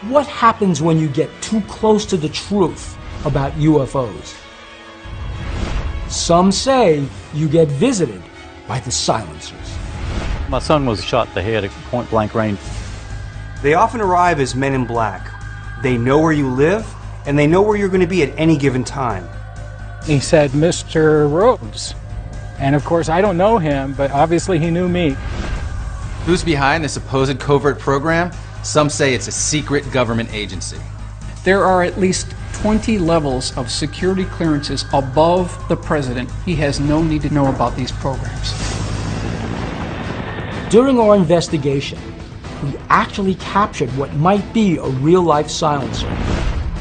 What happens when you get too close to the truth about UFOs? Some say you get visited by the silencers. My son was shot in the head at point-blank range. They often arrive as men in black. They know where you live, and they know where you're going to be at any given time. He said, "Mr. Rhodes." And of course, I don't know him, but obviously he knew me. Who's behind this supposed covert program? Some say it's a secret government agency. There are at least 20 levels of security clearances above the president. He has no need to know about these programs. During our investigation, we actually captured what might be a real-life silencer.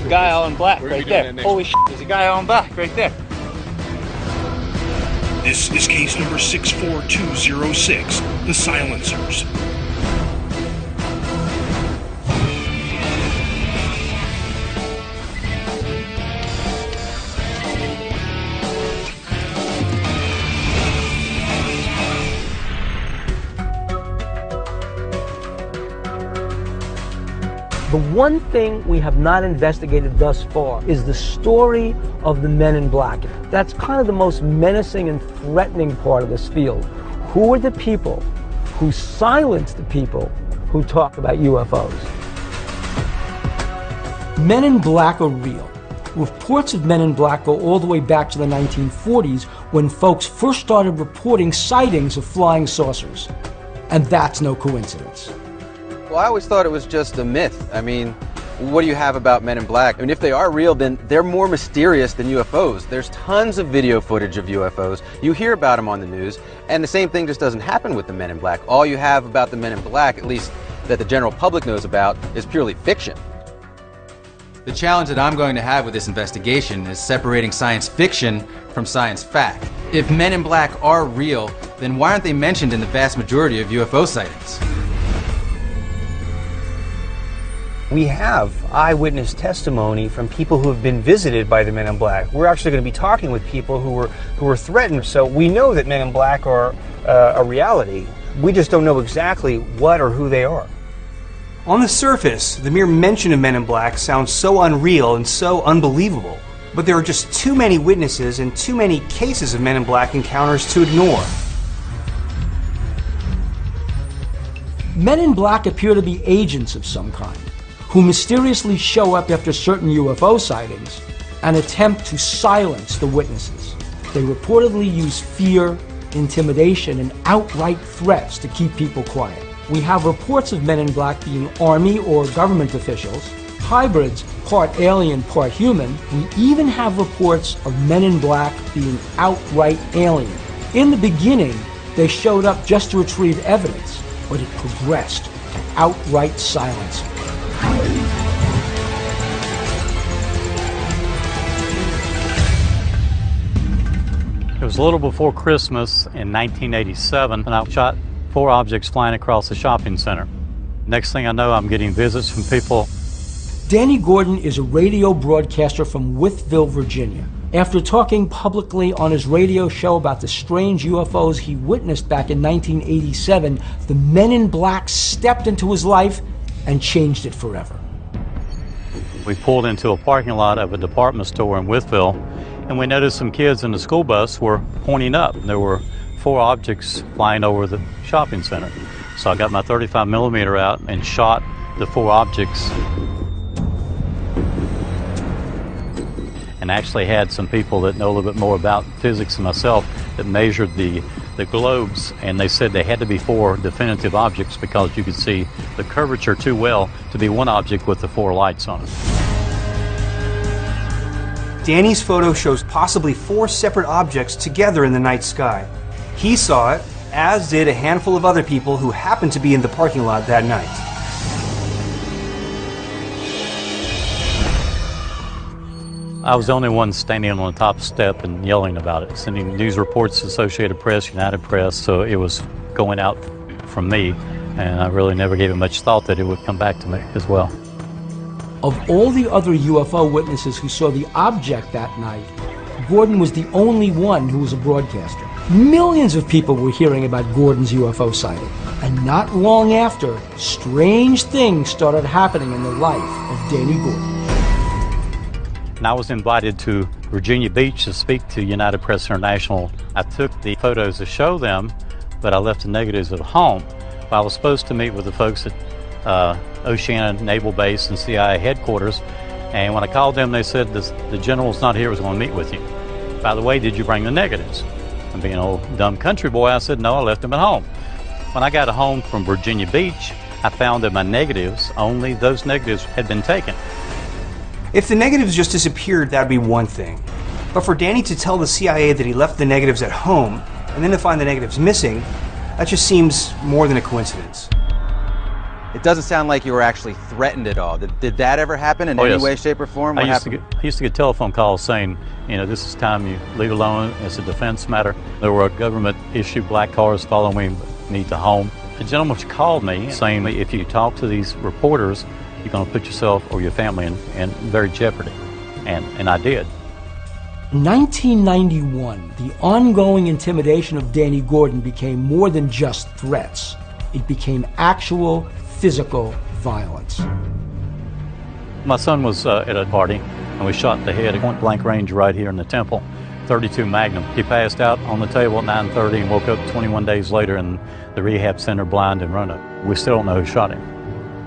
The guy all in black right there. Holy shit, there's a guy all in black right there. This is case number 64206, the silencers. The one thing we have not investigated thus far is the story of the men in black. That's kind of the most menacing and threatening part of this field. Who are the people who silence the people who talk about UFOs? Men in black are real. Reports of men in black go all the way back to the 1940s when folks first started reporting sightings of flying saucers. And that's no coincidence. Well, I always thought it was just a myth. I mean, what do you have about men in black? I mean, if they are real, then they're more mysterious than UFOs. There's tons of video footage of UFOs. You hear about them on the news, and the same thing just doesn't happen with the men in black. All you have about the men in black, at least that the general public knows about, is purely fiction. The challenge that I'm going to have with this investigation is separating science fiction from science fact. If men in black are real, then why aren't they mentioned in the vast majority of UFO sightings? We have eyewitness testimony from people who have been visited by the men in black. We're actually going to be talking with people who were threatened, so we know that men in black are a reality. We just don't know exactly what or who they are. On the surface, the mere mention of men in black sounds so unreal and so unbelievable, but there are just too many witnesses and too many cases of men in black encounters to ignore. Men in black appear to be agents of some kind, who mysteriously show up after certain UFO sightings and attempt to silence the witnesses. They reportedly use fear, intimidation, and outright threats to keep people quiet. We have reports of men in black being Army or government officials, hybrids, part alien, part human. We even have reports of men in black being outright alien. In the beginning, they showed up just to retrieve evidence, but it progressed to outright silence. It was a little before Christmas in 1987, and I shot 4 objects flying across the shopping center. Next thing I know, I'm getting visits from people. Danny Gordon is a radio broadcaster from Wytheville, Virginia. After talking publicly on his radio show about the strange UFOs he witnessed back in 1987, the men in black stepped into his life and changed it forever. We pulled into a parking lot of a department store in Wytheville, and we noticed some kids in the school bus were pointing up. There were 4 objects flying over the shopping center. So I got my 35 millimeter out and shot the 4 objects. And actually had some people that know a little bit more about physics than myself that measured the globes, and they said they had to be 4 definitive objects because you could see the curvature too well to be one object with the 4 lights on it. Danny's photo shows possibly 4 separate objects together in the night sky. He saw it, as did a handful of other people who happened to be in the parking lot that night. I was the only one standing on the top step and yelling about it, sending news reports to Associated Press, United Press, so it was going out from me, and I really never gave it much thought that it would come back to me as well. Of all the other UFO witnesses who saw the object that night, Gordon was the only one who was a broadcaster. Millions of people were hearing about Gordon's UFO sighting. And not long after, strange things started happening in the life of Danny Gordon. And I was invited to Virginia Beach to speak to United Press International. I took the photos to show them, but I left the negatives at home. I was supposed to meet with the folks at Oceana Naval Base and CIA headquarters, and when I called them, they said the general's not here, was going to meet with you. By the way, did you bring the negatives? And being an old dumb country boy, I said, no, I left them at home. When I got home from Virginia Beach, I found that my negatives, only those negatives had been taken. If the negatives just disappeared, that'd be one thing. But for Danny to tell the CIA that he left the negatives at home, and then to find the negatives missing, that just seems more than a coincidence. It doesn't sound like you were actually threatened at all. Did that ever happen in any way, shape, or form? What happened? I used to get telephone calls saying, you know, this is time you leave alone. It's a defense matter. There were government-issued black cars following me to home. The gentleman called me saying, if you talk to these reporters, you're going to put yourself or your family in very jeopardy. And I did. In 1991, the ongoing intimidation of Danny Gordon became more than just threats. It became actual physical violence. My son was at a party, and we shot the head at point blank range right here in the temple, .32 Magnum. He passed out on the table at 9:30 and woke up 21 days later in the rehab center blind in Roanoke. We still don't know who shot him,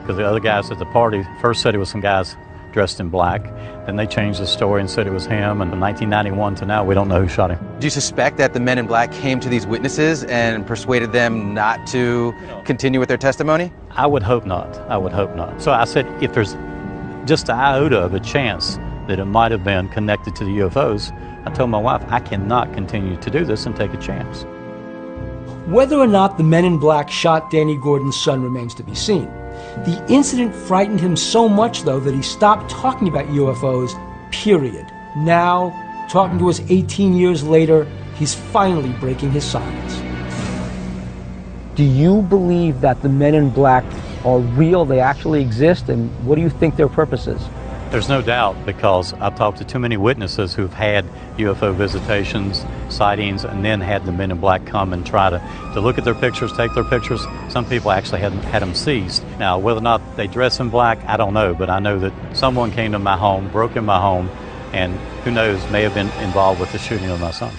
because the other guys at the party first said it was some guys dressed in black. Then they changed the story and said it was him, and from 1991 to now, we don't know who shot him. Do you suspect that the men in black came to these witnesses and persuaded them not to continue with their testimony? I would hope not. I would hope not. So I said, if there's just an iota of a chance that it might have been connected to the UFOs, I told my wife, I cannot continue to do this and take a chance. Whether or not the men in black shot Danny Gordon's son remains to be seen. The incident frightened him so much, though, that he stopped talking about UFOs, period. Now, talking to us 18 years later, he's finally breaking his silence. Do you believe that the men in black are real, they actually exist, and what do you think their purpose is? There's no doubt, because I've talked to too many witnesses who've had UFO visitations, sightings, and then had the men in black come and try to look at their pictures, take their pictures. Some people actually had them seized. Now, whether or not they dress in black, I don't know, but I know that someone came to my home, broke in my home, and who knows, may have been involved with the shooting of my son.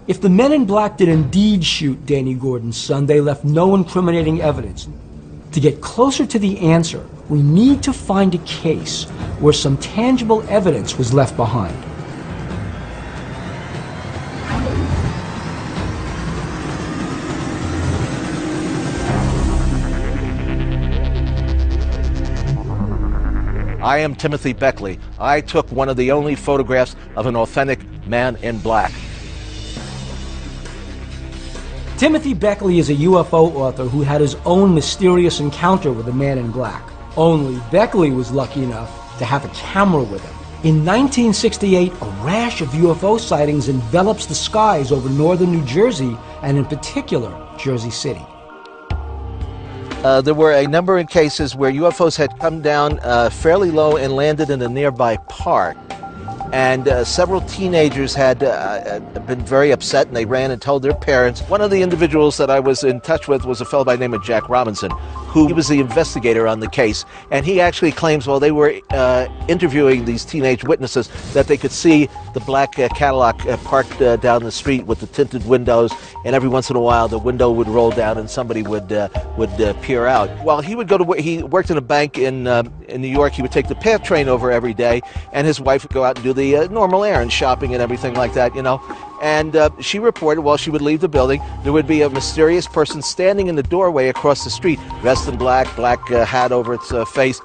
If the men in black did indeed shoot Danny Gordon's son, they left no incriminating evidence. To get closer to the answer, we need to find a case where some tangible evidence was left behind. I am Timothy Beckley. I took one of the only photographs of an authentic man in black. Timothy Beckley is a UFO author who had his own mysterious encounter with a man in black. Only Beckley was lucky enough to have a camera with him. In 1968, a rash of UFO sightings envelops the skies over northern New Jersey, and in particular, Jersey City. There were a number of cases where UFOs had come down fairly low and landed in a nearby park. And several teenagers had been very upset, and they ran and told their parents. One of the individuals that I was in touch with was a fellow by the name of Jack Robinson, who was the investigator on the case. And he actually claims while they were interviewing these teenage witnesses that they could see the black Cadillac parked down the street with the tinted windows, and every once in a while the window would roll down and somebody would peer out. While he would go to he worked in a bank in New York, he would take the PATH train over every day, and his wife would go out and do the normal errand shopping and everything like that, you know. And she reported while she would leave the building, there would be a mysterious person standing in the doorway across the street, dressed in black hat over its face.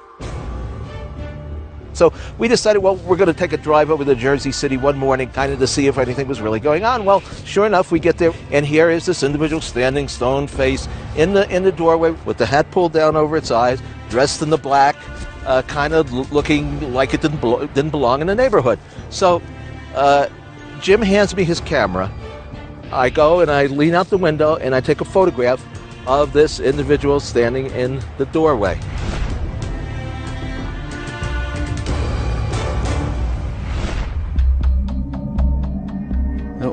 So we decided, well, we're going to take a drive over to Jersey City one morning, kind of to see if anything was really going on. Well, sure enough, we get there, and here is this individual standing stone-faced in the doorway with the hat pulled down over its eyes, dressed in the black, kind of looking like it didn't belong in the neighborhood. So Jim hands me his camera. I go and I lean out the window and I take a photograph of this individual standing in the doorway.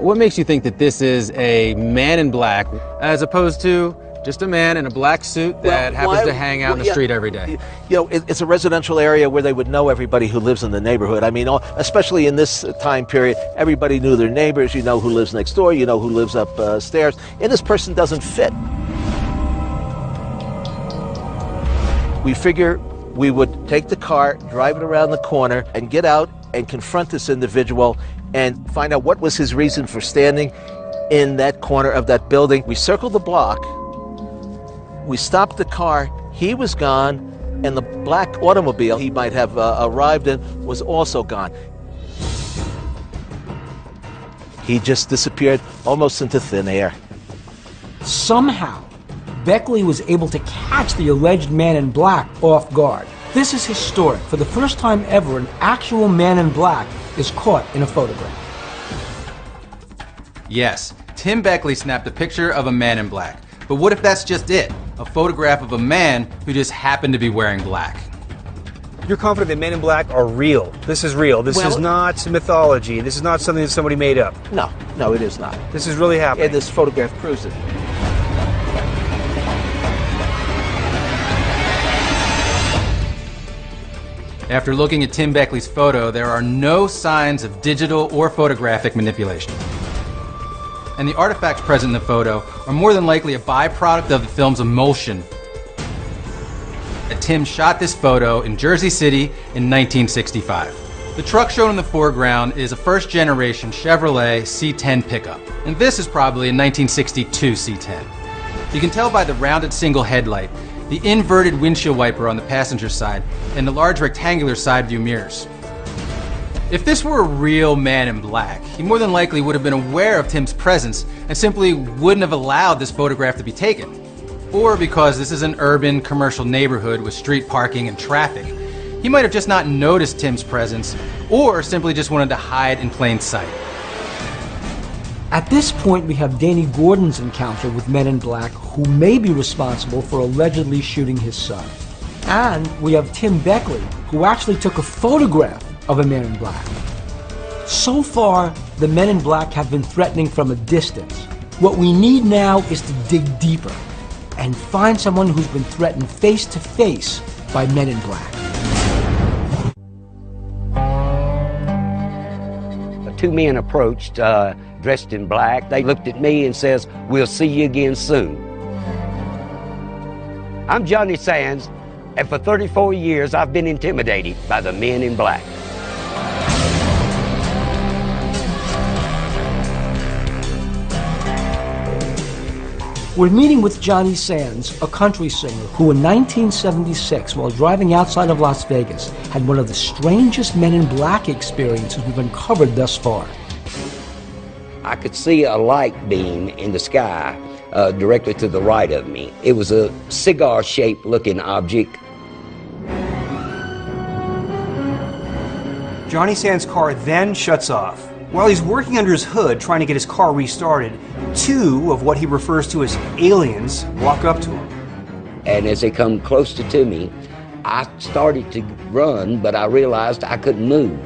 What makes you think that this is a man in black as opposed to just a man in a black suit that happens to hang out in the street every day? You know, it's a residential area where they would know everybody who lives in the neighborhood. I mean, especially in this time period, everybody knew their neighbors. You know who lives next door. You know who lives upstairs. And this person doesn't fit. We figure we would take the car, drive it around the corner, and get out and confront this individual and find out what was his reason for standing in that corner of that building. We circled the block. We stopped the car. He was gone, and the black automobile he might have arrived in was also gone. He just disappeared almost into thin air. Somehow, Beckley was able to catch the alleged man in black off guard. This is historic. For the first time ever, an actual man in black is caught in a photograph. Yes, Tim Beckley snapped a picture of a man in black. But what if that's just it? A photograph of a man who just happened to be wearing black. You're confident that men in black are real. This is real. This is not mythology. This is not something that somebody made up. No, it is not. This is really happening. And this photograph proves it. After looking at Tim Beckley's photo, there are no signs of digital or photographic manipulation. And the artifacts present in the photo are more than likely a byproduct of the film's emulsion. Tim shot this photo in Jersey City in 1965. The truck shown in the foreground is a first-generation Chevrolet C10 pickup, and this is probably a 1962 C10. You can tell by the rounded single headlight, the inverted windshield wiper on the passenger side, and the large rectangular side view mirrors. If this were a real man in black, he more than likely would have been aware of Tim's presence and simply wouldn't have allowed this photograph to be taken. Or because this is an urban commercial neighborhood with street parking and traffic, he might have just not noticed Tim's presence or simply just wanted to hide in plain sight. At this point, we have Danny Gordon's encounter with men in black who may be responsible for allegedly shooting his son. And we have Tim Beckley, who actually took a photograph of a man in black. So far, the men in black have been threatening from a distance. What we need now is to dig deeper and find someone who's been threatened face to face by men in black. Two men approached, dressed in black. They looked at me and says, "We'll see you again soon." I'm Johnny Sands, and for 34 years I've been intimidated by the men in black. We're meeting with Johnny Sands, a country singer who in 1976, while driving outside of Las Vegas, had one of the strangest men in black experiences we've uncovered thus far. I could see a light beam in the sky directly to the right of me. It was a cigar-shaped looking object. Johnny Sands' car then shuts off. While he's working under his hood trying to get his car restarted, two of what he refers to as aliens walk up to him. And as they come closer to me, I started to run, but I realized I couldn't move.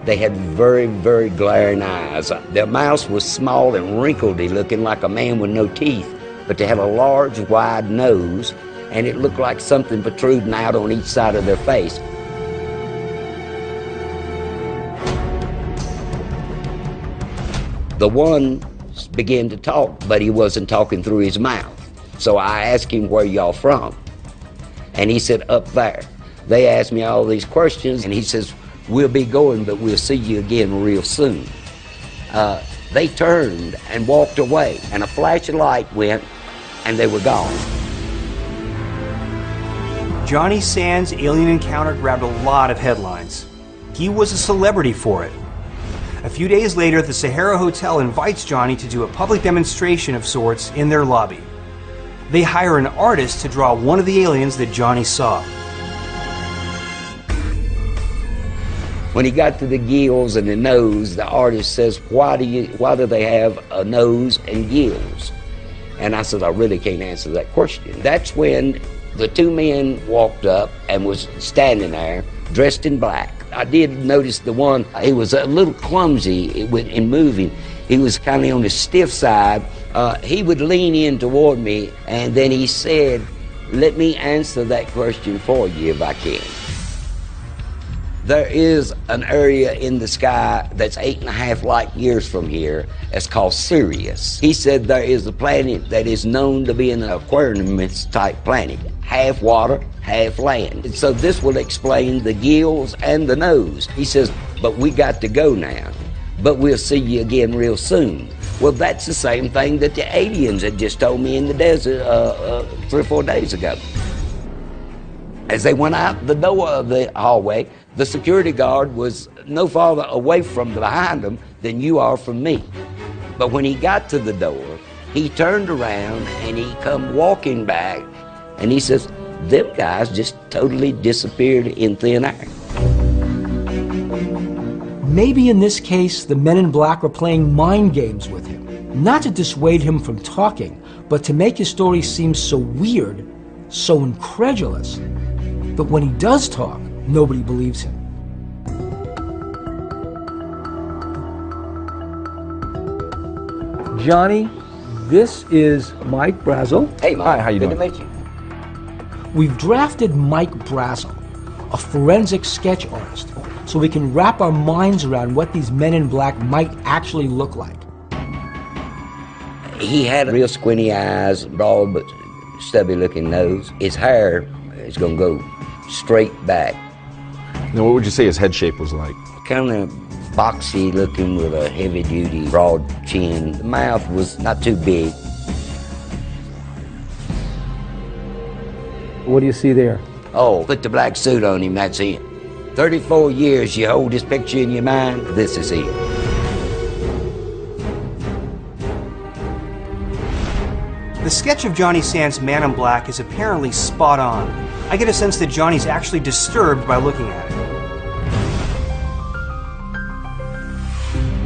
They had very, very glaring eyes. Their mouths was small and wrinkledy, looking like a man with no teeth, but they had a large, wide nose, and it looked like something protruding out on each side of their face. The one began to talk, but he wasn't talking through his mouth. So I asked him, "Where y'all from?" And he said, "Up there." They asked me all these questions, and he says, "We'll be going, but we'll see you again real soon." They turned and walked away, and a flash of light went, and they were gone. Johnny Sands' alien encounter grabbed a lot of headlines. He was a celebrity for it. A few days later, the Sahara Hotel invites Johnny to do a public demonstration of sorts in their lobby. They hire an artist to draw one of the aliens that Johnny saw. When he got to the gills and the nose, the artist says, why do they have a nose and gills? And I said, I really can't answer that question. That's when the two men walked up and was standing there dressed in black. I did notice the one, he was a little clumsy in moving. He was kind of on the stiff side. He would lean in toward me, and then he said, "Let me answer that question for you if I can." There is an area in the sky that's 8.5 light years from here. It's called Sirius. He said there is a planet that is known to be an Aquarius-type planet, half water, half land. And so this will explain the gills and the nose. He says, but we got to go now, but we'll see you again real soon. Well, that's the same thing that the aliens had just told me in the desert 3 or 4 days ago. As they went out the door of the hallway, the security guard was no farther away from behind him than you are from me. But when he got to the door, he turned around and he come walking back, and he says, them guys just totally disappeared in thin air. Maybe in this case, the men in black are playing mind games with him, not to dissuade him from talking, but to make his story seem so weird, so incredulous, that when he does talk, nobody believes him. Johnny, this is Mike Brazel. Hey, Mike. Hi, how you doing? Good to meet you. We've drafted Mike Brazel, a forensic sketch artist, so we can wrap our minds around what these men in black might actually look like. He had real squinty eyes, broad but stubby-looking nose. His hair is going to go straight back. Now, what would you say his head shape was like? Kind of boxy looking with a heavy-duty, broad chin. The mouth was not too big. What do you see there? Oh, put the black suit on him, that's it. 34 years you hold this picture in your mind, this is it. The sketch of Johnny Sands' Man in Black is apparently spot on. I get a sense that Johnny's actually disturbed by looking at it.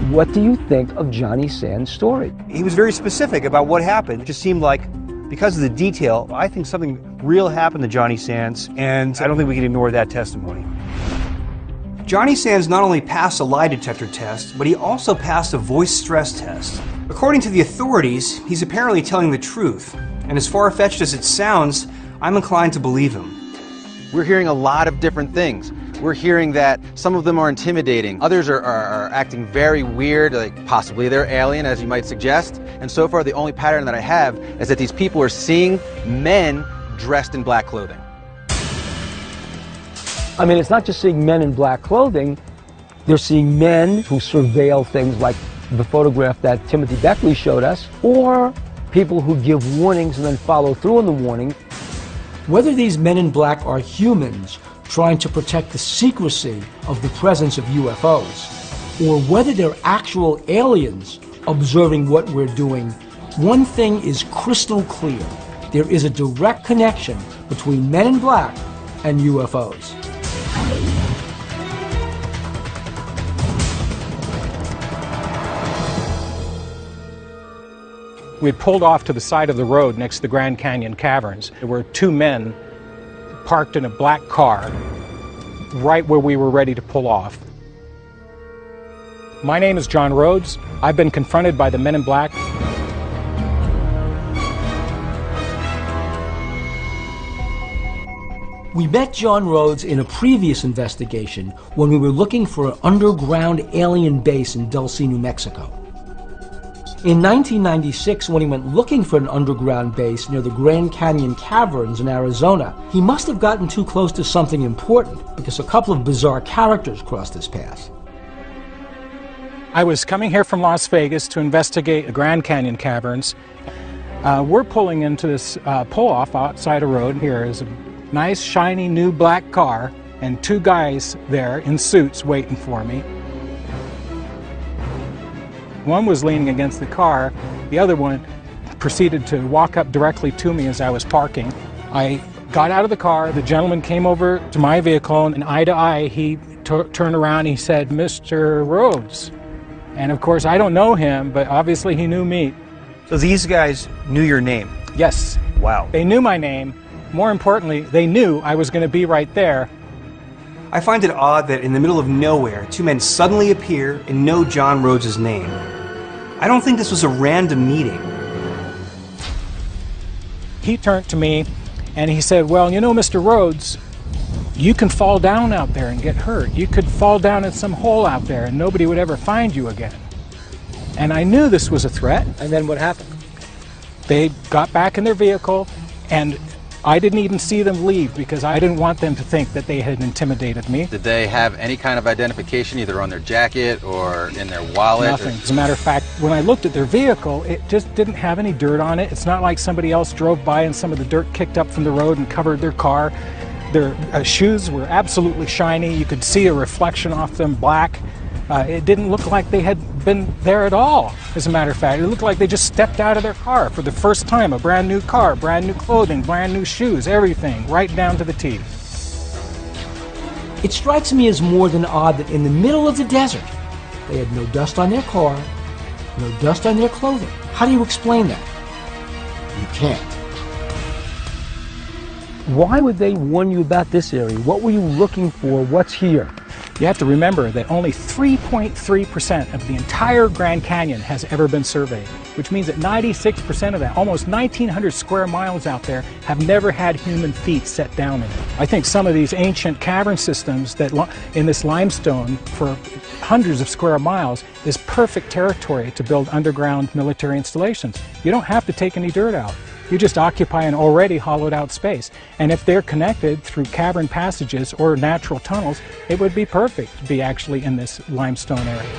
What do you think of Johnny Sands' story? He was very specific about what happened. It just seemed like, because of the detail, I think something real happened to Johnny Sands, and I don't think we can ignore that testimony. Johnny Sands not only passed a lie detector test, but he also passed a voice stress test. According to the authorities, he's apparently telling the truth, and as far-fetched as it sounds, I'm inclined to believe him. We're hearing a lot of different things. We're hearing that some of them are intimidating, others are acting very weird, like possibly they're alien, as you might suggest. And so far, the only pattern that I have is that these people are seeing men dressed in black clothing. I mean, it's not just seeing men in black clothing, they're seeing men who surveil things like the photograph that Timothy Beckley showed us, or people who give warnings and then follow through on the warning. Whether these men in black are humans trying to protect the secrecy of the presence of UFOs, or whether they're actual aliens observing what we're doing, one thing is crystal clear. There is a direct connection between men in black and UFOs. We had pulled off to the side of the road next to the Grand Canyon Caverns. There were 2 men parked in a black car right where we were ready to pull off. My name is John Rhodes. I've been confronted by the men in black. We met John Rhodes in a previous investigation when we were looking for an underground alien base in Dulce, New Mexico. In 1996, when he went looking for an underground base near the Grand Canyon Caverns in Arizona, he must have gotten too close to something important because a couple of bizarre characters crossed his path. I was coming here from Las Vegas to investigate the Grand Canyon Caverns. We're pulling into this pull-off outside a road. Here is a nice, shiny, new black car and 2 guys there in suits waiting for me. One was leaning against the car. The other one proceeded to walk up directly to me as I was parking. I got out of the car. The gentleman came over to my vehicle, and eye to eye, he turned around and he said, "Mr. Rhodes." And of course, I don't know him, but obviously he knew me. So these guys knew your name? Yes. Wow. They knew my name. More importantly, they knew I was going to be right there. I find it odd that in the middle of nowhere, two men suddenly appear and know John Rhodes' name. I don't think this was a random meeting. He turned to me and he said, well, you know, Mr. Rhodes, you can fall down out there and get hurt. You could fall down in some hole out there and nobody would ever find you again. And I knew this was a threat. And then what happened? They got back in their vehicle, and I didn't even see them leave because I didn't want them to think that they had intimidated me. Did they have any kind of identification either on their jacket or in their wallet? Nothing. As a matter of fact, when I looked at their vehicle, it just didn't have any dirt on it. It's not like somebody else drove by and some of the dirt kicked up from the road and covered their car. Their shoes were absolutely shiny. You could see a reflection off them, black. It didn't look like they had been there at all, as a matter of fact. It looked like they just stepped out of their car for the first time. A brand new car, brand new clothing, brand new shoes, everything, right down to the T. It strikes me as more than odd that in the middle of the desert, they had no dust on their car, no dust on their clothing. How do you explain that? You can't. Why would they warn you about this area? What were you looking for? What's here? You have to remember that only 3.3% of the entire Grand Canyon has ever been surveyed, which means that 96% of that, almost 1,900 square miles out there, have never had human feet set down in it. I think some of these ancient cavern systems that in this limestone for hundreds of square miles is perfect territory to build underground military installations. You don't have to take any dirt out. You just occupy an already hollowed out space. And if they're connected through cavern passages or natural tunnels, it would be perfect to be actually in this limestone area.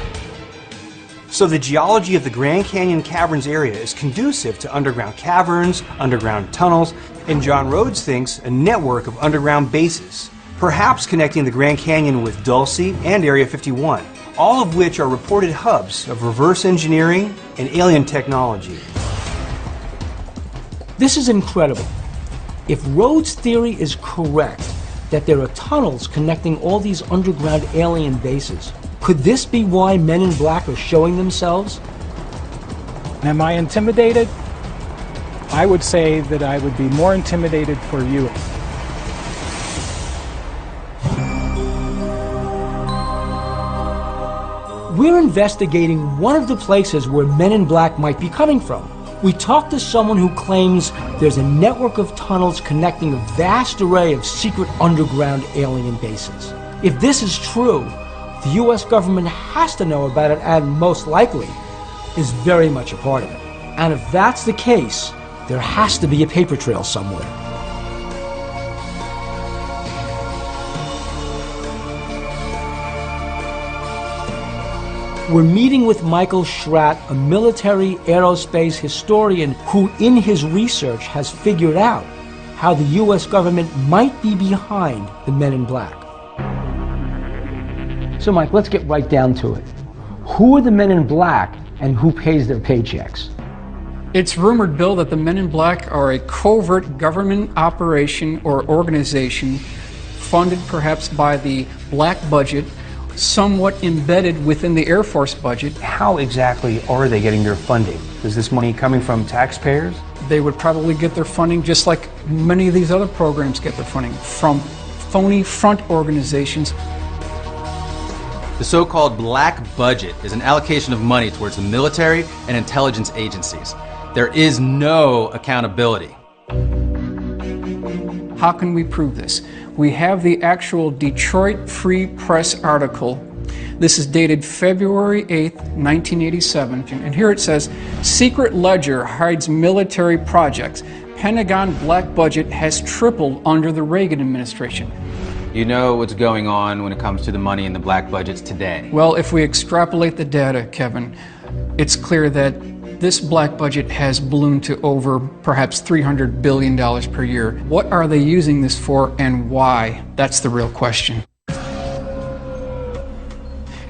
So the geology of the Grand Canyon Caverns area is conducive to underground caverns, underground tunnels, and John Rhodes thinks a network of underground bases, perhaps connecting the Grand Canyon with Dulce and Area 51, all of which are reported hubs of reverse engineering and alien technology. This is incredible. If Rhodes' theory is correct, that there are tunnels connecting all these underground alien bases, could this be why Men in Black are showing themselves? Am I intimidated? I would say that I would be more intimidated for you. We're investigating one of the places where Men in Black might be coming from. We talked to someone who claims there's a network of tunnels connecting a vast array of secret underground alien bases. If this is true, the US government has to know about it and most likely is very much a part of it. And if that's the case, there has to be a paper trail somewhere. We're meeting with Michael Schratt, a military aerospace historian who, in his research, has figured out how the US government might be behind the Men in Black. So, Mike, let's get right down to it. Who are the Men in Black and who pays their paychecks? It's rumored, Bill, that the Men in Black are a covert government operation or organization funded perhaps by the black budget, somewhat embedded within the Air Force budget. How exactly are they getting their funding? Is this money coming from taxpayers? They would probably get their funding just like many of these other programs get their funding, from phony front organizations. The so-called black budget is an allocation of money towards the military and intelligence agencies. There is no accountability. How can we prove this? We have the actual Detroit Free Press article. This is dated February 8th, 1987, and here it says, "Secret ledger hides military projects. Pentagon black budget has tripled under the Reagan administration." You know what's going on when it comes to the money in the black budgets today. Well, if we extrapolate the data, Kevin, it's clear that this black budget has ballooned to over perhaps $300 billion per year. What are they using this for and why? That's the real question.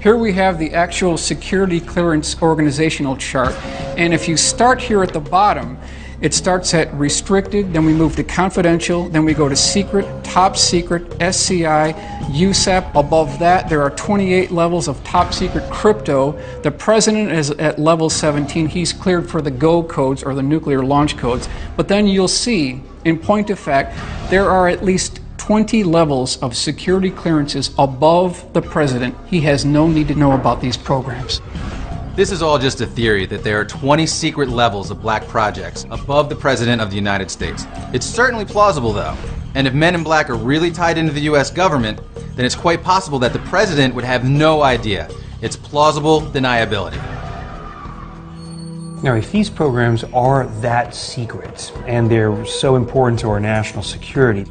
Here we have the actual security clearance organizational chart, and if you start here at the bottom, it starts at restricted, then we move to confidential, then we go to secret, top secret, SCI, USAP. Above that, there are 28 levels of top secret crypto. The president is at level 17. He's cleared for the GO codes, or the nuclear launch codes. But then you'll see, in point of fact, there are at least 20 levels of security clearances above the president. He has no need to know about these programs. This is all just a theory that there are 20 secret levels of black projects above the President of the United States. It's certainly plausible, though. And if Men in Black are really tied into the U.S. government, then it's quite possible that the President would have no idea. It's plausible deniability. Now, if these programs are that secret and they're so important to our national security,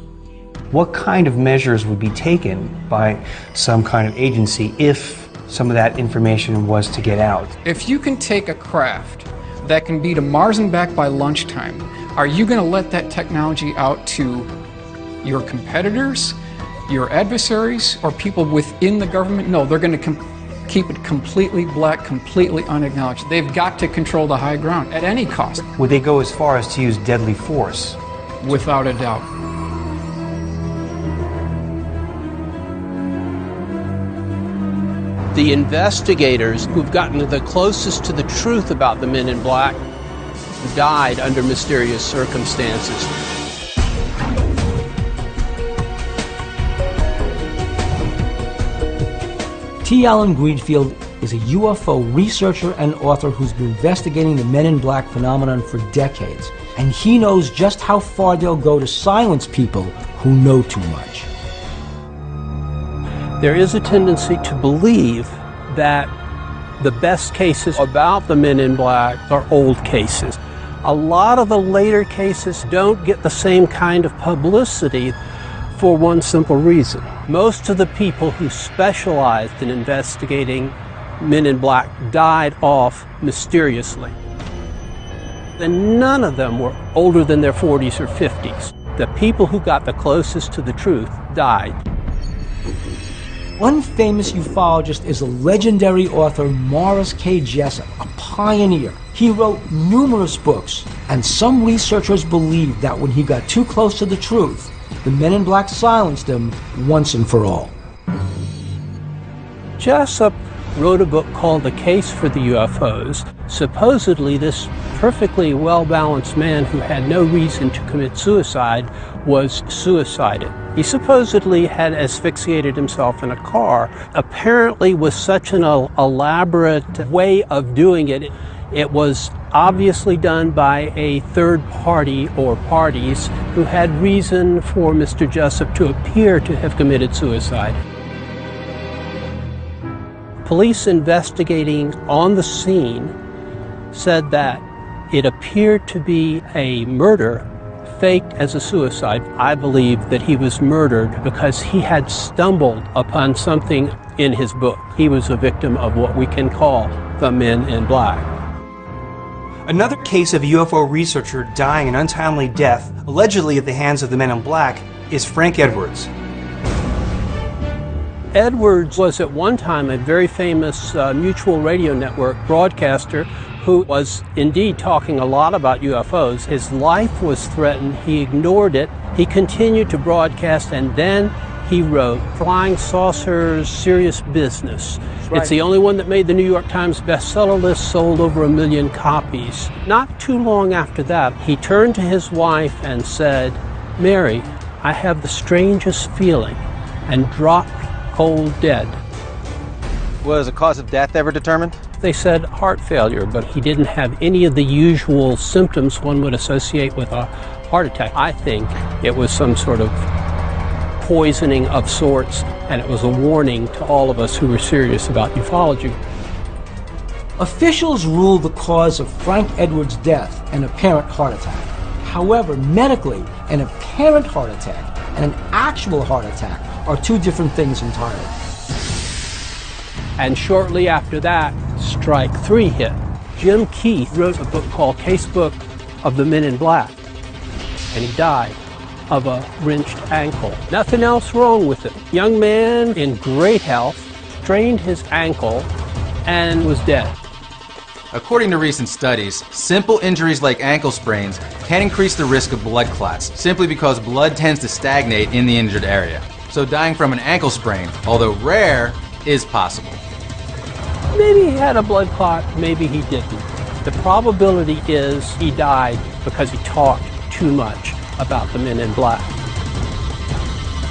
what kind of measures would be taken by some kind of agency if some of that information was to get out? If you can take a craft that can be to Mars and back by lunchtime, are you going to let that technology out to your competitors, your adversaries, or people within the government? No, they're going to keep it completely black, completely unacknowledged. They've got to control the high ground at any cost. Would they go as far as to use deadly force? Without a doubt. The investigators who've gotten the closest to the truth about the Men in Black died under mysterious circumstances. T. Allen Greenfield is a UFO researcher and author who's been investigating the Men in Black phenomenon for decades, and he knows just how far they'll go to silence people who know too much. There is a tendency to believe that the best cases about the Men in Black are old cases. A lot of the later cases don't get the same kind of publicity for one simple reason. Most of the people who specialized in investigating Men in Black died off mysteriously. And none of them were older than their 40s or 50s. The people who got the closest to the truth died. One famous ufologist is the legendary author Morris K. Jessup, a pioneer. He wrote numerous books, and some researchers believe that when he got too close to the truth, the Men in Black silenced him once and for all. Jessup wrote a book called The Case for the UFOs. Supposedly, this perfectly well-balanced man who had no reason to commit suicide was suicided. He supposedly had asphyxiated himself in a car, apparently with such an elaborate way of doing it. It was obviously done by a third party or parties who had reason for Mr. Jessup to appear to have committed suicide. Police investigating on the scene said that it appeared to be a murder faked as a suicide. I believe that he was murdered because he had stumbled upon something in his book. He was a victim of what we can call the Men in Black. Another case of a UFO researcher dying an untimely death, allegedly at the hands of the Men in Black, is Frank Edwards. Edwards was at one time a very famous mutual radio network broadcaster who was indeed talking a lot about UFOs. His life was threatened. He ignored it. He continued to broadcast, and then he wrote Flying Saucers, Serious Business. Right. It's the only one that made the New York Times bestseller list, sold over 1 million copies. Not too long after that, he turned to his wife and said, "Mary, I have the strangest feeling," and dropped cold dead. Was a cause of death ever determined? They said heart failure, but he didn't have any of the usual symptoms one would associate with a heart attack. I think it was some sort of poisoning of sorts, and it was a warning to all of us who were serious about ufology. Officials ruled the cause of Frank Edwards' death an apparent heart attack. However, medically, an apparent heart attack and an actual heart attack are two different things entirely. And shortly after that, strike three hit. Jim Keith wrote a book called Casebook of the Men in Black, and he died of a wrenched ankle. Nothing else wrong with it. Young man in great health, strained his ankle, and was dead. According to recent studies, simple injuries like ankle sprains can increase the risk of blood clots, simply because blood tends to stagnate in the injured area. So dying from an ankle sprain, although rare, is possible. Maybe he had a blood clot, maybe he didn't. The probability is he died because he talked too much about the Men in Black.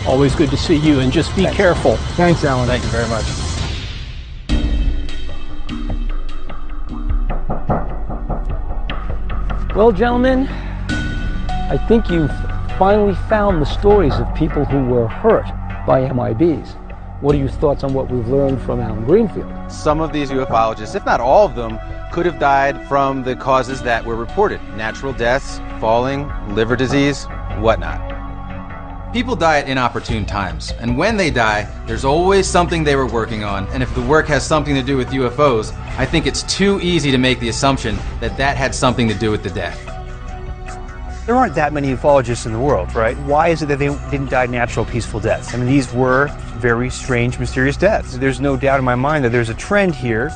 Always good to see you, and just be careful. Thanks, Alan. Thank you very much. Well, gentlemen, I think you've finally found the stories of people who were hurt by MIBs. What are your thoughts on what we've learned from Alan Greenfield? Some of these ufologists, if not all of them, could have died from the causes that were reported. Natural deaths, falling, liver disease, whatnot. People die at inopportune times, and when they die, there's always something they were working on, and if the work has something to do with UFOs, I think it's too easy to make the assumption that that had something to do with the death. There aren't that many ufologists in the world, right? Why is it that they didn't die natural, peaceful deaths? I mean, these were very strange, mysterious deaths. There's no doubt in my mind that there's a trend here.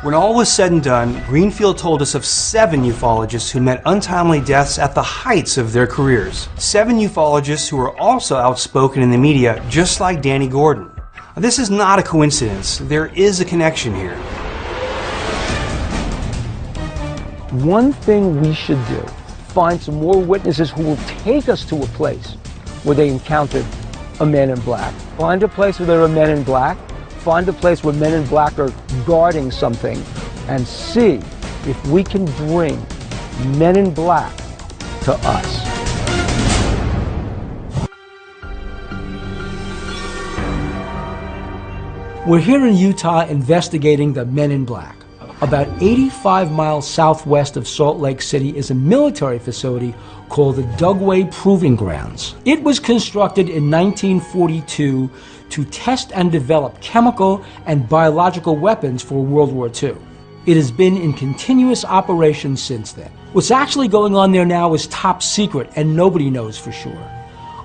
When all was said and done, Greenfield told us of 7 ufologists who met untimely deaths at the heights of their careers. 7 ufologists who were also outspoken in the media, just like Danny Gordon. Now, this is not a coincidence. There is a connection here. One thing we should do, find some more witnesses who will take us to a place where they encountered a man in black. Find a place where there are men in black. Find a place where men in black are guarding something, and see if we can bring men in black to us. We're here in Utah investigating the men in black. About 85 miles southwest of Salt Lake City is a military facility called the Dugway Proving Grounds. It was constructed in 1942 to test and develop chemical and biological weapons for World War II. It has been in continuous operation since then. What's actually going on there now is top secret, and nobody knows for sure.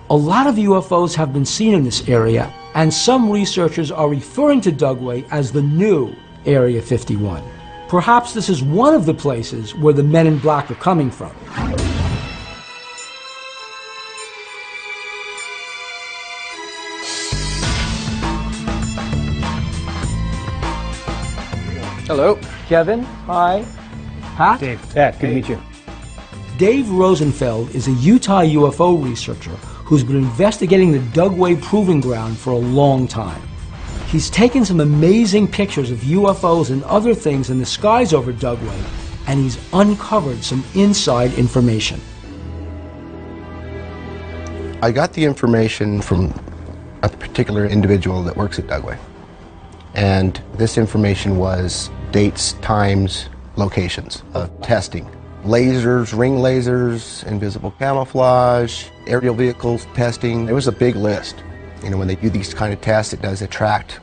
A lot of UFOs have been seen in this area, and some researchers are referring to Dugway as the new Area 51. Perhaps this is one of the places where the men in black are coming from. Hello. Kevin, hi. Pat? Dave. Pat, good to meet you. Dave Rosenfeld is a Utah UFO researcher who's been investigating the Dugway Proving Ground for a long time. He's taken some amazing pictures of UFOs and other things in the skies over Dugway, and he's uncovered some inside information. I got the information from a particular individual that works at Dugway. And this information was dates, times, locations of testing. Lasers, ring lasers, invisible camouflage, aerial vehicles testing. There was a big list. You know, when they do these kind of tests, it does attract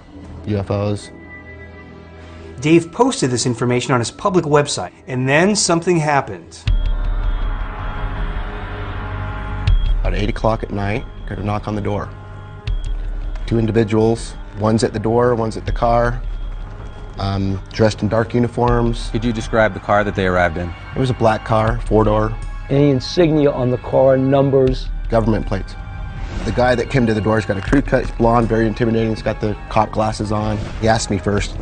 UFOs. Dave posted this information on his public website, and then something happened. About 8 o'clock at night, got a knock on the door. 2 individuals, one's at the door, one's at the car, dressed in dark uniforms. Could you describe the car that they arrived in? It was a black car, 4-door. Any insignia on the car, numbers? Government plates. The guy that came to the door has got a crew cut, he's blonde, very intimidating, he's got the cop glasses on. He asked me first,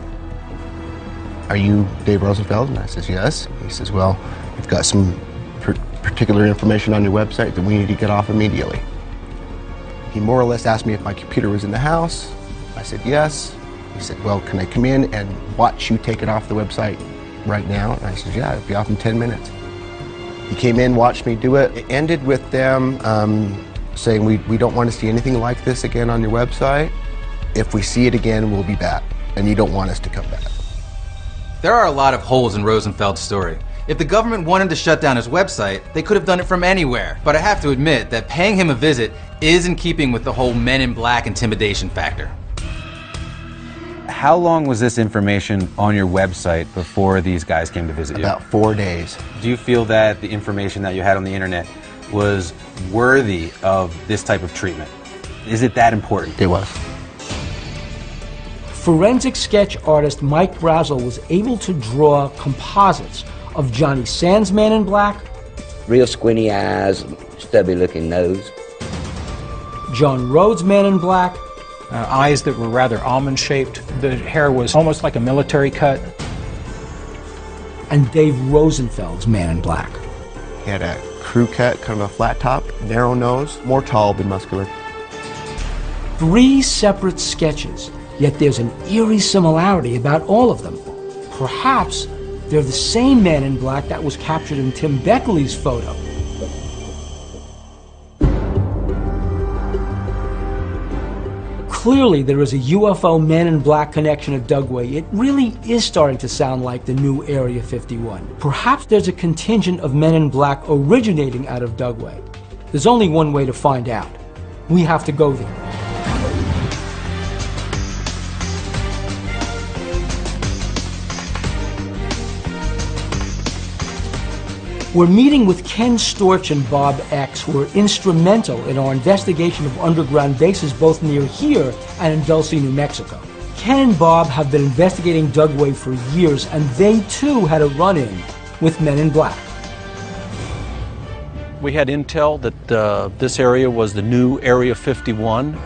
"Are you Dave Rosenfeld?" And I says, "Yes." He says, "Well, we've got some particular information on your website that we need to get off immediately." He more or less asked me if my computer was in the house. I said, "Yes." He said, "Well, can I come in and watch you take it off the website right now?" And I said, "Yeah, it'll be off in 10 minutes. He came in, watched me do it. It ended with them saying, we don't want to see anything like this again on your website. If we see it again, we'll be back, and you don't want us to come back." There are a lot of holes in Rosenfeld's story. If the government wanted to shut down his website, they could have done it from anywhere. But I have to admit that paying him a visit is in keeping with the whole Men in Black intimidation factor. How long was this information on your website before these guys came to visit you? About 4 days. Do you feel that the information that you had on the internet was worthy of this type of treatment? Is it that important? It was. Forensic sketch artist Mike Brazel was able to draw composites of Johnny Sands' Man in Black, Real squinty eyes, stubby looking nose. John Rhodes' Man in Black, eyes that were rather almond-shaped. The hair was almost like a military cut. and Dave Rosenfeld's Man in Black. He had a crew cut, kind of a flat top, narrow nose, more tall than muscular. 3 separate sketches, yet there's an eerie similarity about all of them. Perhaps they're the same man in black that was captured in Tim Beckley's photo. Clearly, there is a UFO Man in Black connection at Dugway. It really is starting to sound like the new Area 51. Perhaps there's a contingent of Men in Black originating out of Dugway. There's only one way to find out. We have to go there. We're meeting with Ken Storch and Bob X, who were instrumental in our investigation of underground bases both near here and in Dulce, New Mexico. Ken and Bob have been investigating Dugway for years, and they too had a run-in with Men in Black. We had intel that this area was the new Area 51,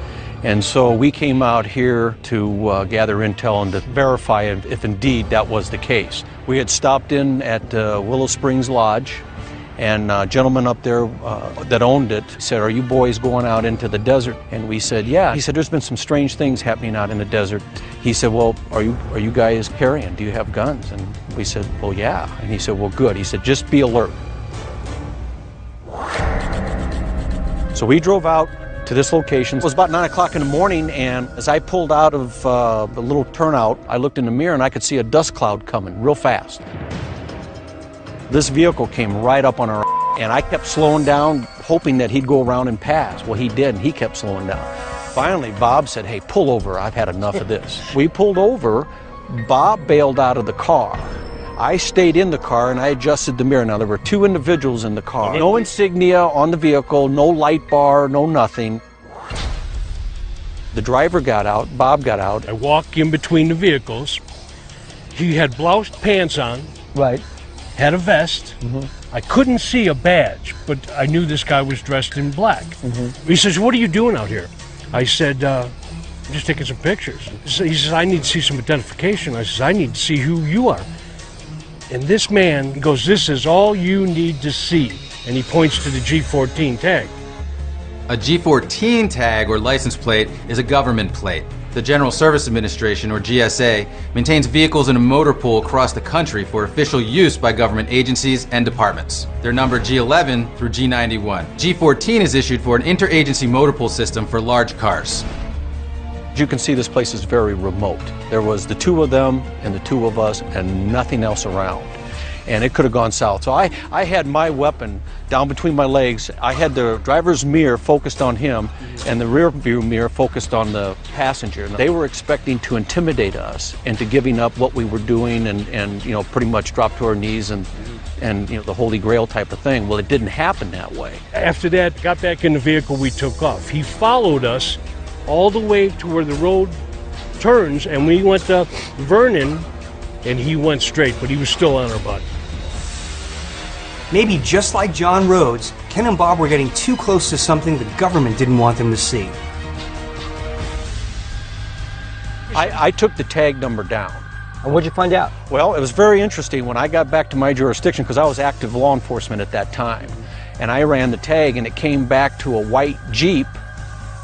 and so we came out here to gather intel and to verify if indeed that was the case. We had stopped in at Willow Springs Lodge, and a gentleman up there that owned it said, "Are you boys going out into the desert?" And we said, "Yeah." He said, "There's been some strange things happening out in the desert." He said, "Well, are you guys carrying? Do you have guns?" And we said, "Well, yeah." And he said, "Well, good." He said, "Just be alert." So we drove out to this location. It was about 9 o'clock in the morning, and as I pulled out of the little turnout, I looked in the mirror and I could see a dust cloud coming real fast. This vehicle came right up on our, and I kept slowing down, hoping that he'd go around and pass. Well, he did, and he kept slowing down. Finally, Bob said, "Hey, pull over. I've had enough of this." We pulled over. Bob bailed out of the car. I stayed in the car and I adjusted the mirror. Now, there were 2 individuals in the car. No insignia on the vehicle, no light bar, no nothing. The driver got out, Bob got out. I walk in between the vehicles. He had bloused pants on. Right. Had a vest. I couldn't see a badge, but I knew this guy was dressed in black. He says, "What are you doing out here?" I said, "I'm just taking some pictures." He says, "I need to see some identification." I says, "I need to see who you are." And this man goes, "This is all you need to see." And he points to the G14 tag. A G14 tag or license plate is a government plate. The General Service Administration, or GSA, maintains vehicles in a motor pool across the country for official use by government agencies and departments. They're numbered G11 through G91. G14 is issued for an interagency motor pool system for large cars. You can see this place is very remote. There was the 2 of them and the 2 of us and nothing else around. And it could have gone south. So I had my weapon down between my legs. I had the driver's mirror focused on him and the rear view mirror focused on the passenger. They were expecting to intimidate us into giving up what we were doing and you know, pretty much drop to our knees and you know, the Holy Grail type of thing. Well, it didn't happen that way. After that, got back in the vehicle, we took off. He followed us all the way to where the road turns, and we went to Vernon, and he went straight, but he was still on our butt. Maybe just like John Rhodes, Ken and Bob were getting too close to something the government didn't want them to see. I took the tag number down. And what'd you find out? Well, it was very interesting when I got back to my jurisdiction, because I was active law enforcement at that time, and I ran the tag, and it came back to a white Jeep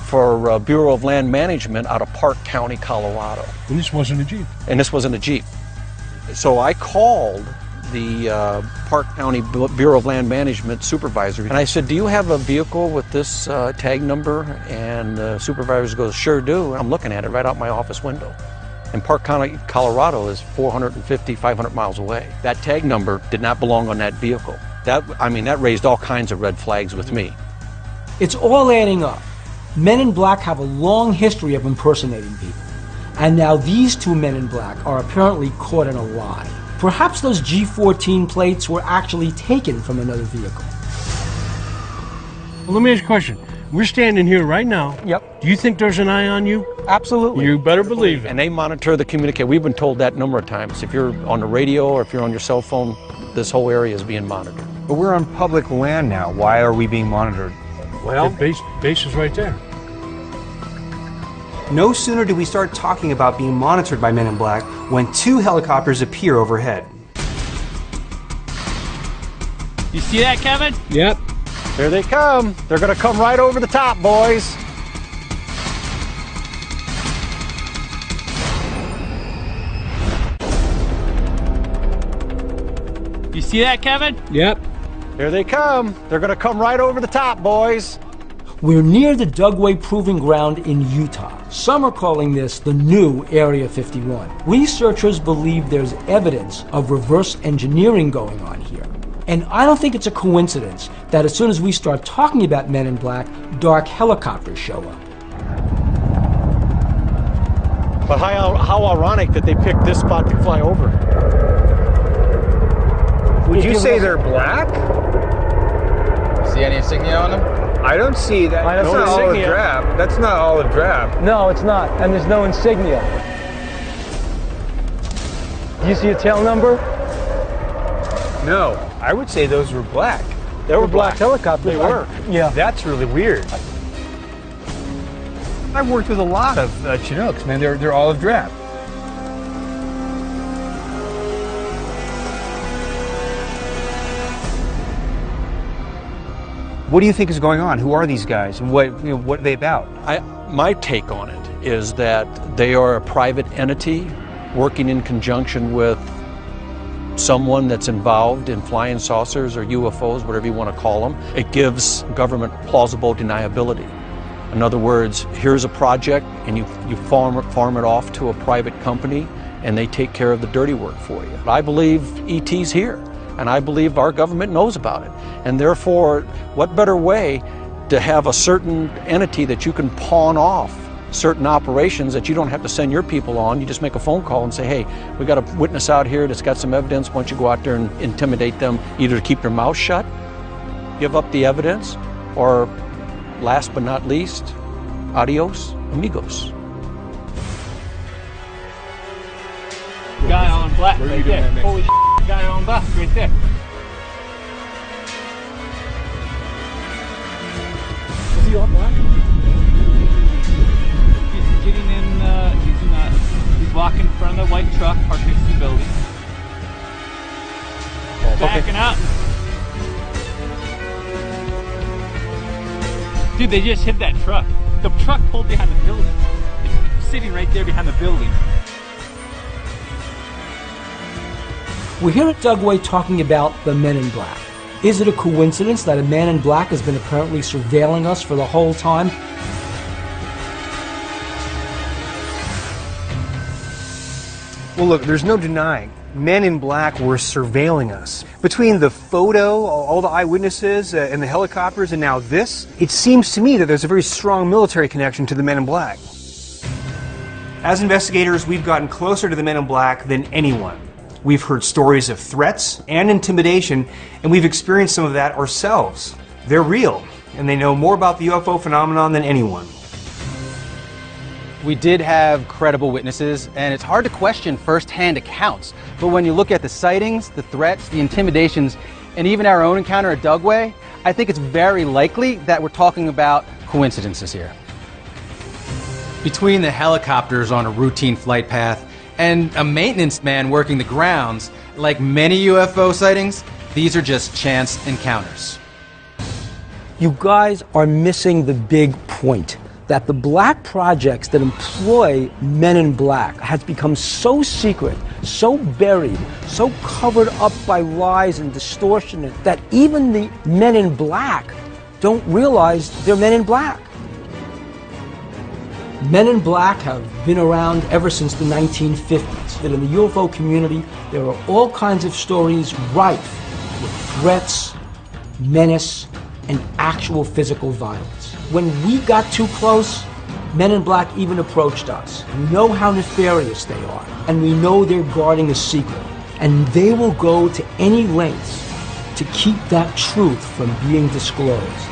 for Bureau of Land Management out of Park County, Colorado. And this wasn't a Jeep. And this wasn't a Jeep. So I called the Park County Bureau of Land Management supervisor, and I said, "Do you have a vehicle with this tag number?" And the supervisor goes, "Sure do." And I'm looking at it right out my office window. And Park County, Colorado is 450, 500 miles away. That tag number did not belong on that vehicle. That raised all kinds of red flags with me. It's all adding up. Men in Black have a long history of impersonating people. And now these 2 Men in Black are apparently caught in a lie. Perhaps those G14 plates were actually taken from another vehicle. Well, let me ask you a question. We're standing here right now. Yep. Do you think there's an eye on you? Absolutely. You better believe it. And they monitor the communication. We've been told that a number of times. If you're on the radio or if you're on your cell phone, this whole area is being monitored. But we're on public land now. Why are we being monitored? Well, the base is right there. No sooner do we start talking about being monitored by Men in Black when 2 helicopters appear overhead. You see that, Kevin? Yep. Here they come. They're going to come right over the top, boys. You see that, Kevin? Yep. Here they come. They're going to come right over the top, boys. We're near the Dugway Proving Ground in Utah. Some are calling this the new Area 51. Researchers believe there's evidence of reverse engineering going on here. And I don't think it's a coincidence that as soon as we start talking about Men in Black, dark helicopters show up. But how ironic that they picked this spot to fly over. Would you say they're black? See any insignia on them? I don't see that. That's not olive drab. That's not olive drab. No, it's not. And there's no insignia. Do you see a tail number? No. I would say those were black. They were black helicopters. They were. Yeah. That's really weird. I've worked with a lot of Chinooks, man. They're olive drab. What do you think is going on? Who are these guys, and what are they about? My take on it is that they are a private entity working in conjunction with someone that's involved in flying saucers or UFOs, whatever you want to call them. It gives government plausible deniability. In other words, here's a project and you farm it off to a private company and they take care of the dirty work for you. I believe ET's here and I believe our government knows about it. And therefore, what better way to have a certain entity that you can pawn off certain operations that you don't have to send your people on. You just make a phone call and say, hey, we got a witness out here that's got some evidence. Why don't you go out there and intimidate them, either to keep their mouth shut, give up the evidence, or last but not least, adios, amigos. Guy on black right there. Holy shit, guy on black right there. Is he on black? He's getting in, he's walking in front of the white truck parked next to the building. Backing up. Dude, they just hit that truck. The truck pulled behind the building. It's sitting right there behind the building. We're here at Dugway talking about the Men in Black. Is it a coincidence that a man in black has been apparently surveilling us for the whole time? Well, look, there's no denying. Men in black were surveilling us. Between the photo, all the eyewitnesses, and the helicopters, and now this, it seems to me that there's a very strong military connection to the Men in Black. As investigators, we've gotten closer to the Men in Black than anyone. We've heard stories of threats and intimidation, and we've experienced some of that ourselves. They're real, and they know more about the UFO phenomenon than anyone. We did have credible witnesses, and it's hard to question first-hand accounts. But when you look at the sightings, the threats, the intimidations, and even our own encounter at Dugway, I think it's very likely that we're talking about coincidences here. Between the helicopters on a routine flight path and a maintenance man working the grounds, like many UFO sightings, these are just chance encounters. You guys are missing the big point. That the black projects that employ Men in Black has become so secret, so buried, so covered up by lies and distortion that even the Men in Black don't realize they're Men in Black. Men in Black have been around ever since the 1950s. That in the UFO community, there are all kinds of stories rife with threats, menace, and actual physical violence. When we got too close, Men in Black even approached us. We know how nefarious they are, and we know they're guarding a secret. And they will go to any lengths to keep that truth from being disclosed.